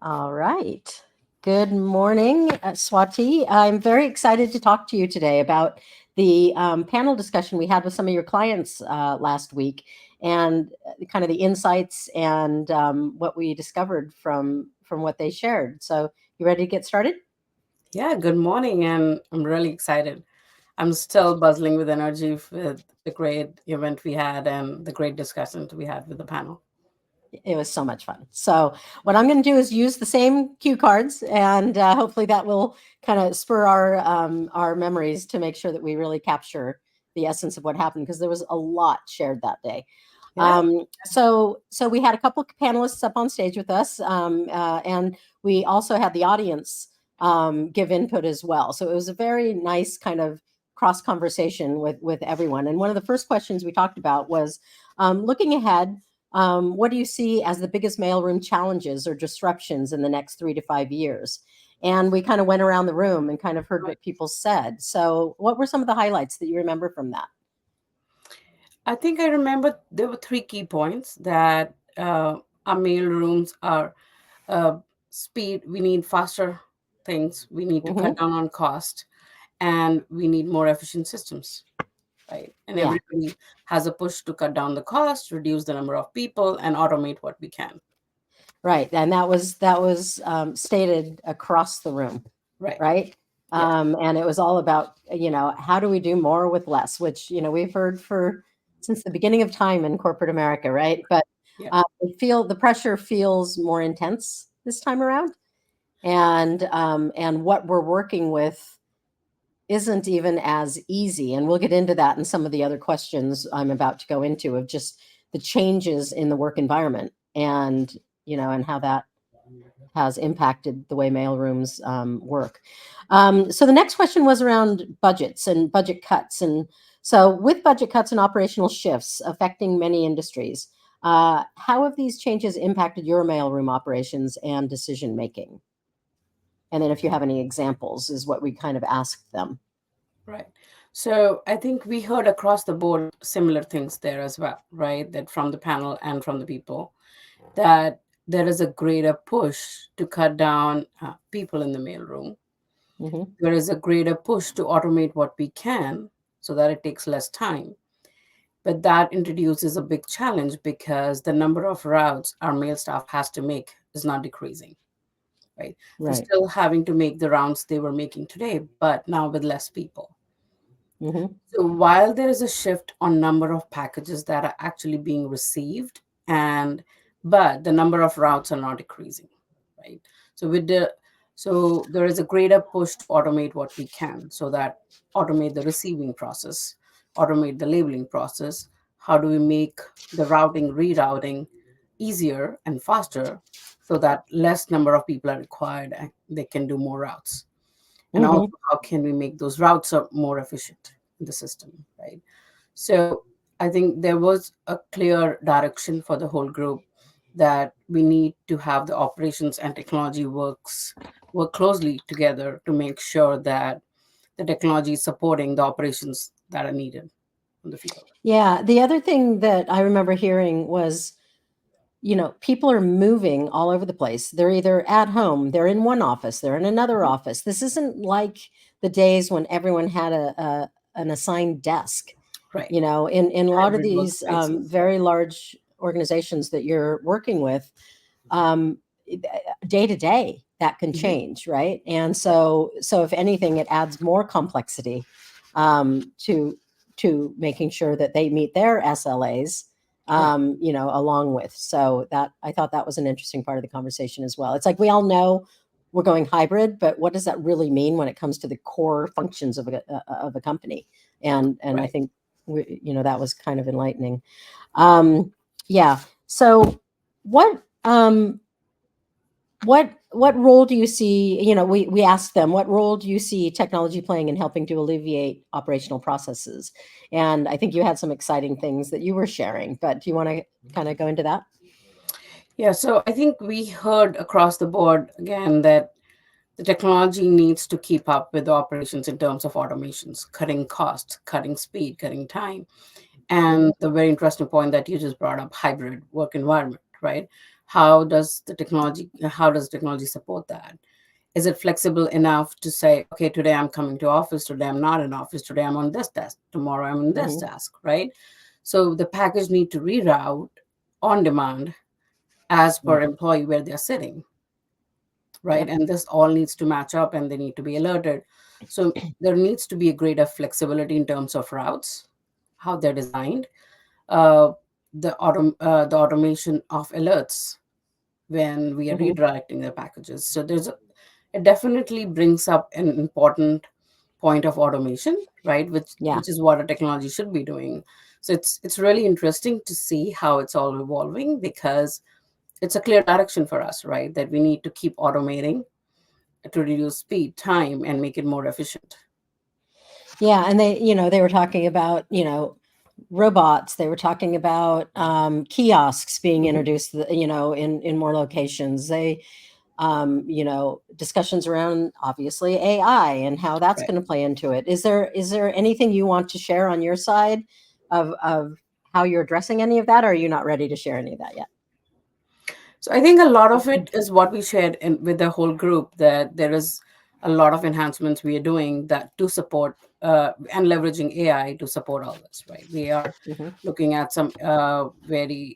All right. Good morning, Swati. I'm very excited to talk to you today about the panel discussion we had with some of your clients last week, and kind of the insights and what we discovered from what they shared. So, you ready to get started? Yeah, good morning, and I'm really excited. I'm still buzzing with energy with the great event we had and the great discussions we had with the panel. It was so much fun. So, what I'm going to do is use the same cue cards, and hopefully that will kind of spur our memories to make sure that we really capture the essence of what happened, because there was a lot shared that day. Yeah, So we had a couple of panelists up on stage with us, and we also had the audience give input as well. So it was a very nice kind of cross conversation with everyone. And one of the first questions we talked about was looking ahead. What do you see as the biggest mailroom challenges or disruptions in the next 3 to 5 years? And we kind of went around the room and kind of heard right. what people said. So, what were some of the highlights that you remember from that? I think I remember there were three key points that our mail rooms are uh, speed. We need faster things. We need to cut Hmm. down on cost, and we need more efficient systems. Right, and Yeah. everybody has a push to cut down the cost, reduce the number of people, and automate what we can. Right, and that was stated across the room, Right. right? Yes. And it was all about, how do we do more with less, which, we've heard for since the beginning of time in corporate America, right? But Yeah. I feel the pressure feels more intense this time around, and what we're working with isn't even as easy. And we'll get into that in some of the other questions I'm about to go into, of just the changes in the work environment, and how that has impacted the way mailrooms work. So the next question was around budgets and budget cuts. And so, with budget cuts and operational shifts affecting many industries, how have these changes impacted your mailroom operations and decision making? And then, if you have any examples, is what we kind of asked them. Right. So I think we heard across the board similar things there as well, right? That from the panel and from the people, that there is a greater push to cut down people in the mailroom. Hmm. There is a greater push to automate what we can so that it takes less time. But that introduces a big challenge because the number of routes our mail staff has to make is not decreasing, right? They're Right. still having to make the rounds they were making today, but now with less people. Hmm. So while there is a shift on number of packages that are actually being received, and but the number of routes are not decreasing, right? So with the so there is a greater push to automate what we can, so that automate the receiving process, automate the labeling process. How do we make the routing, rerouting easier and faster, so that less number of people are required and they can do more routes? And also, Hmm. how can we make those routes more efficient in the system, right? So I think there was a clear direction for the whole group that we need to have the operations and technology work closely together to make sure that the technology is supporting the operations that are needed in the field. Yeah. The other thing that I remember hearing was, people are moving all over the place. They're either at home, they're in one office, they're in another Mhm. office. This isn't like the days when everyone had an assigned desk. Right. In a lot of Hybrid these workspaces. very large organizations that you're working with, um, day to day that can Mhm. change, right? And so if anything, it adds more complexity to making sure that they meet their SLAs, Right. along with. So that, I thought that was an interesting part of the conversation as well. It's like we all know we're going hybrid, but what does that really mean when it comes to the core functions of a company? And I Right. think that was kind of enlightening. Um, yeah. So what what role do you see? We asked them, what role do you see technology playing in helping to alleviate operational processes? And I think you had some exciting things that you were sharing, but do you want to kind of go into that? Yeah. So I think we heard across the board again that the technology needs to keep up with the operations in terms of automations, cutting costs, cutting speed, cutting time. Hmm. And the very interesting point that you just brought up, hybrid work environment, right? how does technology support that? Is it flexible enough to say, okay, today I'm coming to office, today I'm not in office, today I'm on this task, tomorrow I'm on this Hmm. task, right? So the package need to reroute on demand as per Right. employee where they're sitting, right? Yep. And this all needs to match up and they need to be alerted. So there needs to be a greater flexibility in terms of routes, how they're designed, uh, the automation of alerts when we are Hmm. redirecting the packages. So it definitely brings up an important point of automation, right? Which Yeah. which is what a technology should be doing. So it's really interesting to see how it's all evolving, because it's a clear direction for us, right? That we need to keep automating to reduce speed, time, and make it more efficient. Yeah. And they were talking about, robots. They were talking about kiosks being Mhm. introduced, in more locations. Discussions around obviously AI and how that's Right. going to play into it. Is there anything you want to share on your side of how you're addressing any of that, or are you not ready to share any of that yet? So I think a lot of it is what we shared with the whole group, that there is a lot of enhancements we are doing that to support and leveraging AI to support all this, right? We are Hmm. looking at some very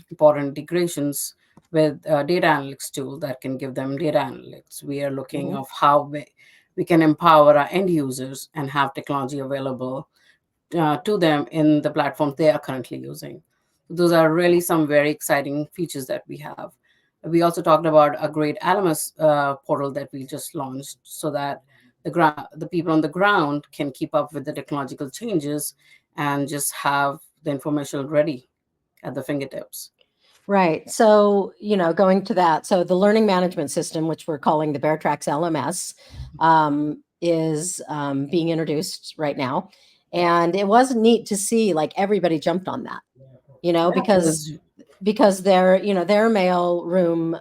important integrations with data analytics tool that can give them data analytics. We are looking Hmm. of how we can empower our end users and have technology available to them in the platforms they are currently using. Those are really some very exciting features that we have. We also talked about a great LMS portal that we just launched, so that the people on the ground can keep up with the technological changes and just have the information ready at the fingertips. Right. So, going to that, so the learning management system, which we're calling the BearTracks LMS, is being introduced right now. And it was neat to see like everybody jumped on that, Yeah, it because was. their mail room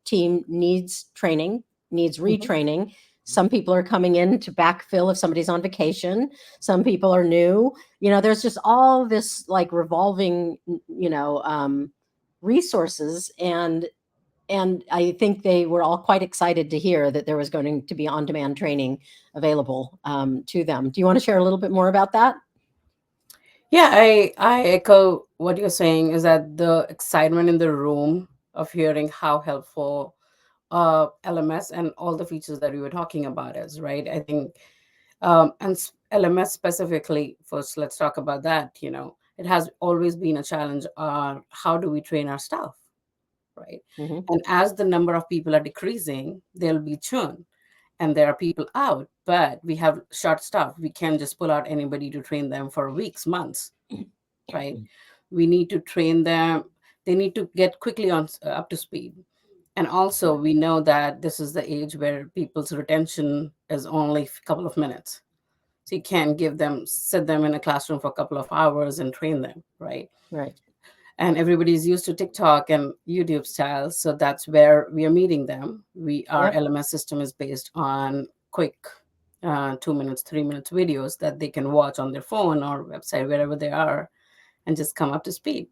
team needs training, needs Mhm. retraining. Some people are coming in to backfill if somebody's on vacation. Some people are new. There's just all this like revolving, resources, and I think they were all quite excited to hear that there was going to be on-demand training available to them. Do you want to share a little bit more about that? Yeah, I echo what you're saying, is that the excitement in the room of hearing how helpful LMS and all the features that we were talking about is, right? I think, LMS specifically, first, let's talk about that. It has always been a challenge. How do we train our staff, right? Hmm. And as the number of people are decreasing, there'll be churn and there are people out, but we have short staff. We can't just pull out anybody to train them for weeks, months, right? We need to train them. They need to get quickly on up to speed. And also, we know that this is the age where people's retention is only a couple of minutes. So you can't sit them in a classroom for a couple of hours and train them, right? Right. And everybody's used to TikTok and YouTube styles. So that's where we are meeting them. Our Yep. LMS system is based on quick 2 minutes, 3 minutes videos that they can watch on their phone or website, wherever they are, and just come up to speed.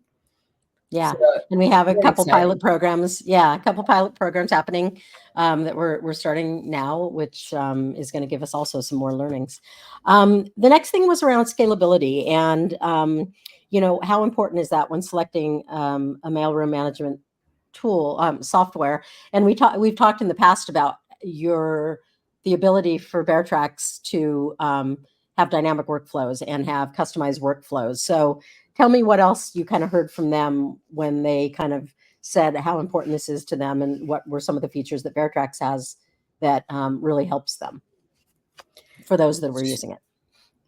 Yeah, So and we have a very couple pilot exciting. programs. Yeah, a couple pilot programs happening that we're starting now, which is going to give us also some more learnings. The next thing was around scalability, and how important is that when selecting a mailroom management tool software? And we've talked in the past about the ability for BearTracks to have dynamic workflows and have customized workflows. So tell me what else you kind of heard from them when they kind of said how important this is to them, and what were some of the features that BearTracks has that really helps them for those that were using it.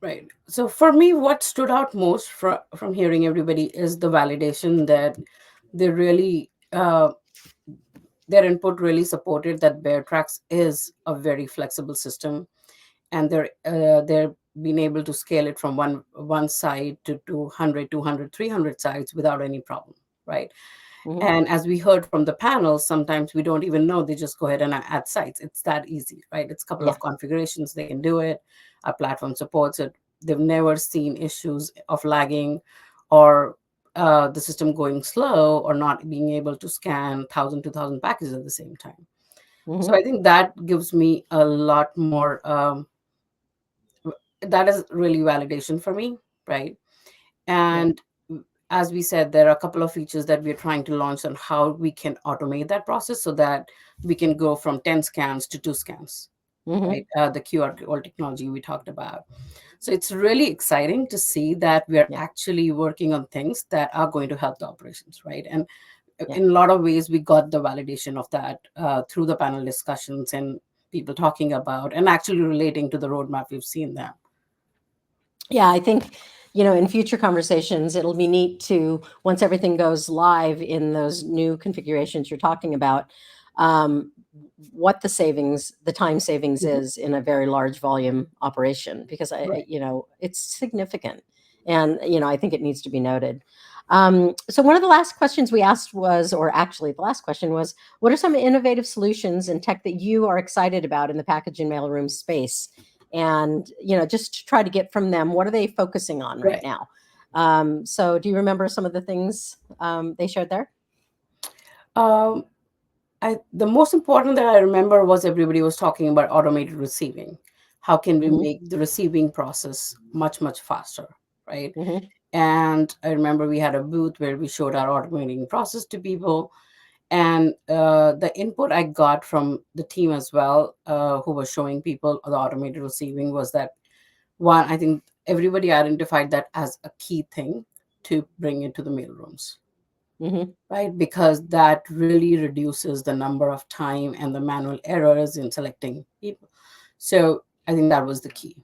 Right. So for me, what stood out most from hearing everybody is the validation that they really their input really supported that BearTracks is a very flexible system, and they're being able to scale it from one site to 200, 200, 300 sites without any problem, right? Hmm. And as we heard from the panel, sometimes we don't even know, they just go ahead and add sites. It's that easy, right? It's a couple Yeah. of configurations, they can do it. Our platform supports it. They've never seen issues of lagging or the system going slow or not being able to scan 1,000, 2,000 packages at the same time. So I think that gives me a lot more, that is really validation for me, right? And as we said, there are a couple of features that we're trying to launch on how we can automate that process so that we can go from 10 scans to 2 scans, right? The QR code technology we talked about. So it's really exciting to see that we're actually working on things that are going to help the operations, right? And in a lot of ways, we got the validation of that through the panel discussions and people talking about and actually relating to the roadmap we've seen there. Yeah, I think, in future conversations, it'll be neat to, once everything goes live in those new configurations you're talking about, what the time savings is in a very large volume operation, because it's significant. And, I think it needs to be noted. So one of the last questions we asked was, or actually the last question was, what are some innovative solutions and tech that you are excited about in the package and mailroom space? And, just to try to get from them, what are they focusing on right now? So do you remember some of the things they shared there? The most important that I remember was everybody was talking about automated receiving. How can we make the receiving process much, much faster, right? And I remember we had a booth where we showed our automating process to people. And the input I got from the team as well, who was showing people the automated receiving, was that, one, I think everybody identified that as a key thing to bring into the mailrooms, right? Because that really reduces the number of time and the manual errors in selecting people. So I think that was the key.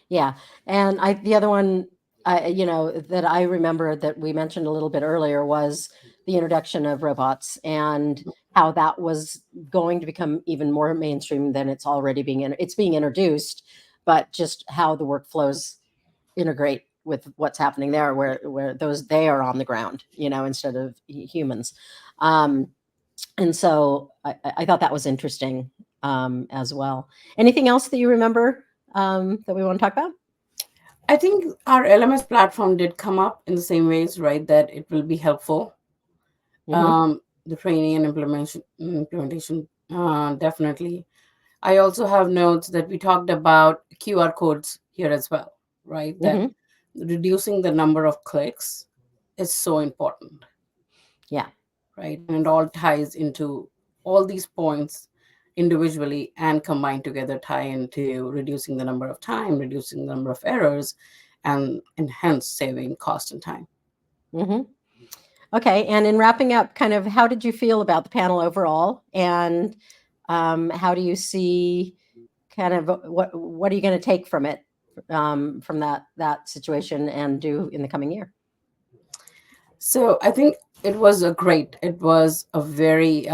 Yeah. And the other one, that I remember that we mentioned a little bit earlier was the introduction of robots and how that was going to become even more mainstream than it's already it's being introduced, but just how the workflows integrate with what's happening there, where they are on the ground, instead of humans. And so I thought that was interesting as well. Anything else that you remember that we want to talk about? I think our LMS platform did come up in the same ways, right? That it will be helpful. The training and implementation, definitely. I also have notes that we talked about QR codes here as well, right? That reducing the number of clicks is so important. Yeah. Right. And it all ties into all these points individually and combined together tie into reducing the number of time, reducing the number of errors, and hence saving cost and time. Okay. And in wrapping up, kind of how did you feel about the panel overall? And how do you see kind of what are you going to take from it, from that situation and do in the coming year? So I think it was a very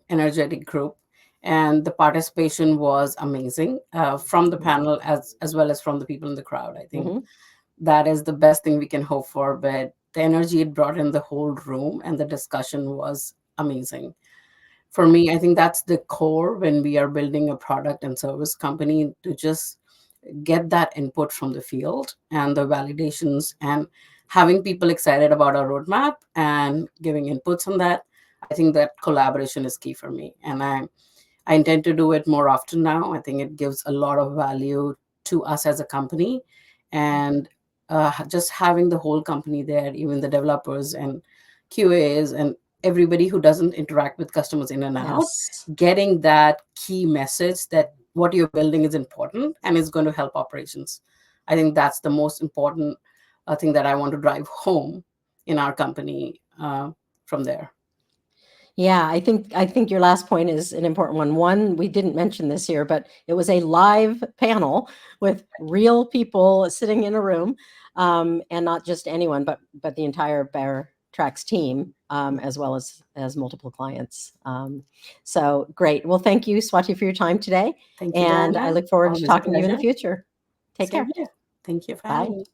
energetic group, and the participation was amazing from the panel as well as from the people in the crowd. I think that is the best thing we can hope for. But the energy it brought in the whole room and the discussion was amazing. For me, I think that's the core when we are building a product and service company, to just get that input from the field and the validations and having people excited about our roadmap and giving inputs on that. I think that collaboration is key for me. And I intend to do it more often now. I think it gives a lot of value to us as a company. And just having the whole company there, even the developers and QAs and everybody who doesn't interact with customers in and out, getting that key message that what you're building is important and is going to help operations. I think that's the most important thing that I want to drive home in our company from there. Yeah, I think your last point is an important one. One, we didn't mention this here, but it was a live panel with real people sitting in a room, and not just anyone, but the entire BearTracks team, as well as multiple clients. So great. Well, thank you, Swati, for your time today. Thank you, and Dianna. I look forward Always to a talking to you in the pleasure. future. Take Same care. here. Thank you for Bye. having me.